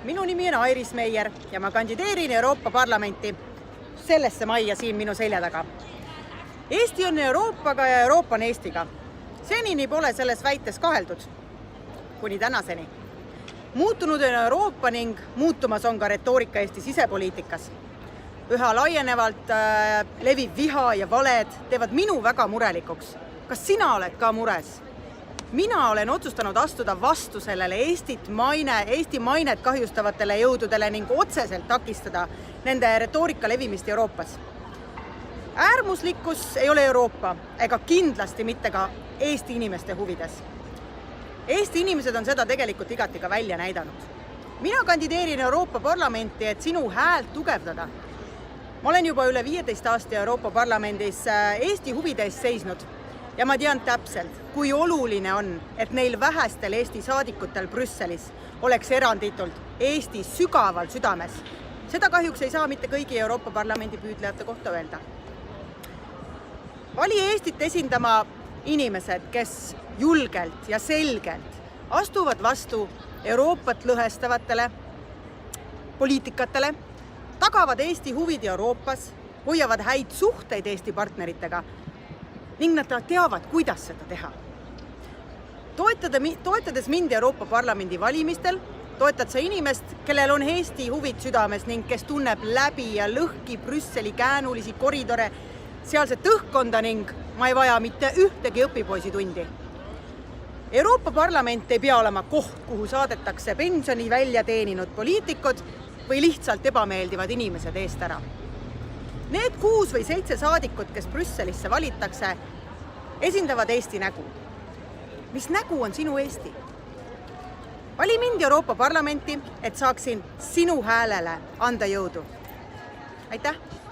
Minu nimi on Airis Meier ja ma kandideerin Euroopa Parlamenti sellesse majja siin minu selja taga. Eesti on Euroopaga ja Euroopa on Eestiga. Senini pole selles väites kaheldud, kuni tänaseni. Muutunud on Euroopa ning muutumas on ka retoorika Eesti sisepoliitikas. Üha laienevalt leviv viha ja valed teevad minu väga murelikuks. Kas sina oled ka mures? Mina olen otsustanud astuda vastu sellele Eesti mainet kahjustavatele jõududele ning otseselt takistada nende retoorika levimist Euroopas. Äärmuslikkus ei ole Euroopa ega kindlasti mitte ka Eesti inimeste huvides. Eesti inimesed on seda tegelikult igati ka välja näidanud. Mina kandideerin Euroopa Parlamenti, et sinu häält tugevdada. Ma olen juba üle 15 aasta Euroopa Parlamendis Eesti huvide eest seisnud ja ma tean täpselt, kui oluline on, et neil vähestel Eesti saadikutel Brüsselis oleks eranditult Eesti sügaval südames. Seda kahjuks ei saa mitte kõigi Euroopa Parlamendi püüdlejate kohta öelda. Vali Eestit esindama inimesed, kes julgelt ja selgelt astuvad vastu Euroopat lõhestavatele poliitikatele, tagavad Eesti huvid Euroopas, hoiavad häid suhteid Eesti partneritega ning nad teavad, kuidas seda teha. Toetades mind Euroopa Parlamendi valimistel, toetad sa inimest, kellel on Eesti huvid südames ning kes tunneb läbi ja lõhki Brüsseli käänulisi koridore, sealset õhkkonda ning ma ei vaja mitte ühtegi õpipoisitundi. Euroopa Parlament ei pea olema koht, kuhu saadetakse pensioni välja teeninud poliitikud või lihtsalt ebameeldivad inimesed eest ära. Need 6 või 7 saadikut, kes Brüsselisse valitakse, esindavad Eesti nägu. Mis nägu on sinu Eesti? Vali mind Euroopa Parlamenti, et saaksin sinu häälele anda jõudu. Aitäh!